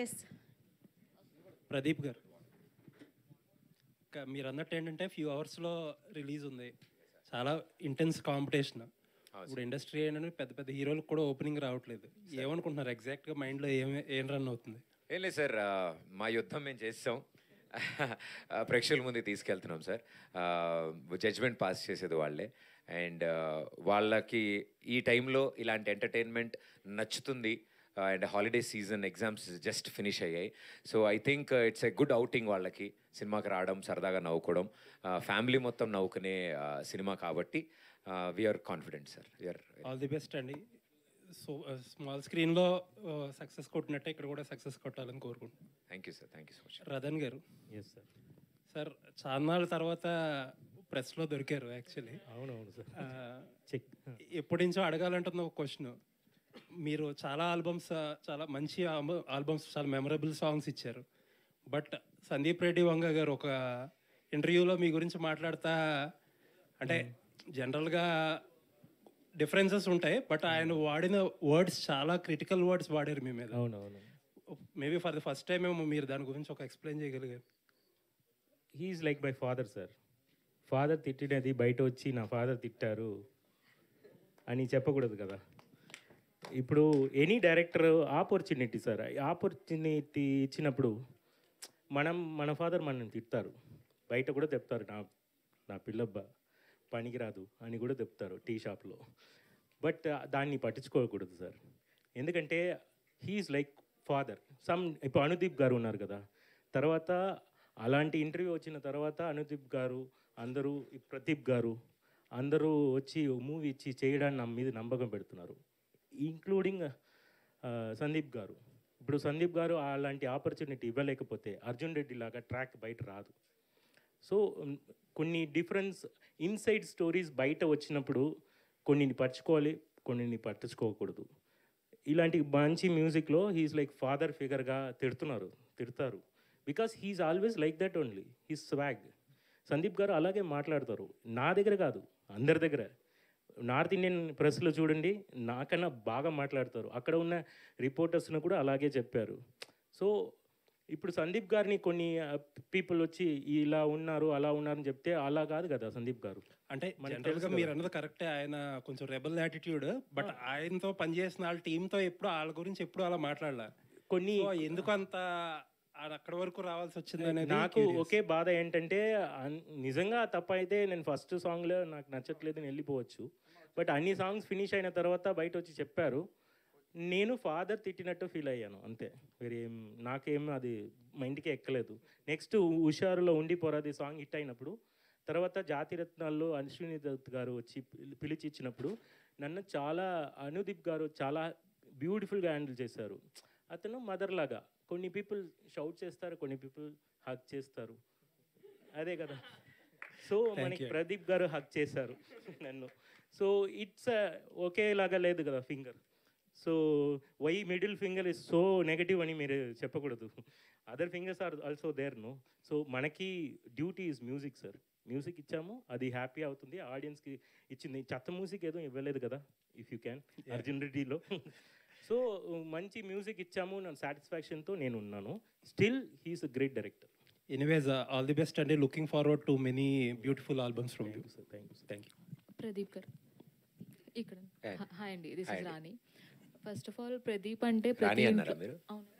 Yes. Pradeep గారు, మీరు అన్నట్టు ఏంటంటే ఫ్యూ అవర్స్లో రిలీజ్ ఉంది, చాలా ఇంటెన్స్ కాంపిటీషన్. ఇప్పుడు ఇండస్ట్రీ ఏంటంటే పెద్ద పెద్ద హీరోలకు కూడా ఓపెనింగ్ రావట్లేదు. ఏమనుకుంటున్నారు ఎగ్జాక్ట్గా మైండ్లో ఏం రన్ అవుతుంది? ఏం లేదు సార్, మా యుద్ధం మేము చేస్తాం. ప్రేక్షకుల ముందు తీసుకెళ్తున్నాం సార్. జడ్జ్మెంట్ పాస్ చేసేది వాళ్ళే. అండ్ వాళ్ళకి ఈ టైంలో ఇలాంటి ఎంటర్టైన్మెంట్ నచ్చుతుంది. And holiday season, exams just finish అయ్యాయి. So I think it's a good outing వాళ్ళకి. సినిమాకి రావడం, సరదాగా నవ్వుకోవడం, ఫ్యామిలీ మొత్తం నవ్వుకునే సినిమా కాబట్టి we are confident sir. We are all the best అండి. సో స్మాల్ స్క్రీన్లో సక్సెస్ కొట్టినట్టే ఇక్కడ కూడా సక్సెస్ కొట్టాలని కోరుకుంటున్నాను. Thank you sir, thank you so much. Ratan గారు, ఎస్ సార్. సార్ చాన్నాళ్ళ తర్వాత ప్రెస్లో దొరికారు యాక్చువల్లీ. అవునవును సార్. చెక్. ఎప్పటి నుంచో అడగాలంటున్న ఒక క్వశ్చన్. మీరు చాలా ఆల్బమ్స్, చాలా మంచి ఆల్బమ్స్, చాలా మెమరబుల్ సాంగ్స్ ఇచ్చారు. బట్ సందీప్ రెడ్డి వంగ గారు ఒక ఇంటర్వ్యూలో మీ గురించి మాట్లాడుతా, అంటే జనరల్గా డిఫరెన్సెస్ ఉంటాయి, బట్ ఆయన వాడిన వర్డ్స్ చాలా క్రిటికల్ వర్డ్స్ వాడారు మీ మీద. అవునవును. Maybe for the first time ఏమో మీరు దాని గురించి ఒక ఎక్స్ప్లెయిన్ చేయగలిగారు. He's like my father sir. Father తిట్టినది బయట వచ్చి నా ఫాదర్ తిట్టారు అని చెప్పకూడదు కదా. ఇప్పుడు any director opportunity sir, opportunity ఇచ్చినప్పుడు మన ఫాదర్ మనల్ని తిడతారు, బయట కూడా చెప్తారు, నా పిల్లబ్బ పనికిరాదు అని కూడా చెప్తారు టీ షాప్లో. బట్ దాన్ని పట్టించుకోకూడదు సార్, ఎందుకంటే హీఈస్ లైక్ ఫాదర్. ఇప్పుడు అనుదీప్ గారు ఉన్నారు కదా, తర్వాత అలాంటి ఇంటర్వ్యూ వచ్చిన తర్వాత అనుదీప్ గారు, అందరూ ప్రదీప్ గారు అందరూ వచ్చి మూవీ ఇచ్చి చేయడానికి నా మీద నమ్మకం పెడుతున్నారు, ఇంక్లూడింగ్ సందీప్ గారు. ఇప్పుడు సందీప్ గారు అలాంటి ఆపర్చునిటీ ఇవ్వలేకపోతే అర్జున్ రెడ్డి లాగా ట్రాక్ బయట రాదు. సో కొన్ని డిఫరెన్స్ ఇన్సైడ్ స్టోరీస్ బయట వచ్చినప్పుడు కొన్నిని పరచుకోవాలి, కొన్నిని పట్టించుకోకూడదు. ఇలాంటి మంచి మ్యూజిక్లో హీఈస్ లైక్ ఫాదర్ ఫిగర్గా తిడతారు because he is always like that only, he's swag. Sandeep garu అలాగే మాట్లాడతారు, నా దగ్గర కాదు అందరి దగ్గర. నార్త్ ఇండియన్ ప్రెస్లో చూడండి, నాకన్నా బాగా మాట్లాడతారు. అక్కడ ఉన్న రిపోర్టర్స్ను కూడా అలాగే చెప్పారు. సో ఇప్పుడు సందీప్ గారిని కొన్ని పీపుల్ వచ్చి ఇలా ఉన్నారు అలా ఉన్నారని చెప్తే అలా కాదు కదా సందీప్ గారు. అంటే జనరల్గా మీరు అన్నది కరెక్టే, ఆయన కొంచెం రెబల్ యాటిట్యూడ్, బట్ ఆయనతో పనిచేసిన వాళ్ళ టీంతో ఎప్పుడు వాళ్ళ గురించి ఎప్పుడు అలా మాట్లాడాల. కొన్ని ఎందుకు అంత అక్కడ వరకు రావాల్సి వచ్చింది అనేది నాకు ఒకే బాధ ఏంటంటే, నిజంగా తప్ప అయితే నేను ఫస్ట్ సాంగ్లో నాకు నచ్చట్లేదు అని వెళ్ళిపోవచ్చు. బట్ అన్ని సాంగ్స్ ఫినిష్ అయిన తర్వాత బయట వచ్చి చెప్పారు, నేను ఫాదర్ తిట్టినట్టు ఫీల్ అయ్యాను అంతే. వేరేం నాకేం అది మైండ్కే ఎక్కలేదు. నెక్స్ట్ హుషారులో ఉండిపోరాది సాంగ్ హిట్ అయినప్పుడు, తర్వాత జాతిరత్నాల్లో అశ్విని దత్ గారు వచ్చి పిలిచి ఇచ్చినప్పుడు నన్ను చాలా అనుదీప్ గారు చాలా బ్యూటిఫుల్గా హ్యాండిల్ చేశారు. అతను మదర్ లాగా. కొన్ని పీపుల్ షౌట్ చేస్తారు, కొన్ని పీపుల్ హగ్ చేస్తారు, అదే కదా. సో మనకి ప్రదీప్ గారు హగ్ చేశారు నన్ను. సో ఇట్స్ ఒకేలాగా లేదు కదా finger. So why middle finger is so negative అని మీరు చెప్పకూడదు. Other fingers are also there no. So మనకి duty is music sir. Music ఇచ్చాము, అది హ్యాపీ అవుతుంది, ఆడియన్స్కి ఇచ్చింది. చెత్త మ్యూజిక్ ఏదో ఇవ్వలేదు కదా, ఇఫ్ యూ క్యాన్ అర్జున్ రెడ్డిలో. సో మంచి మ్యూజిక్ ఇచ్చాము, నా సాటిస్ఫాక్షన్తో నేను ఉన్నాను. Still he's a great director. Anyways all the best అండి. Looking forward to many beautiful albums from you sir. Thank you. Pradeep గారు ఇక్కడ. హాయ్ అండి, this is Rani. First of all Pradeep అంటే రాణి అన్నారా మీరు? అవును.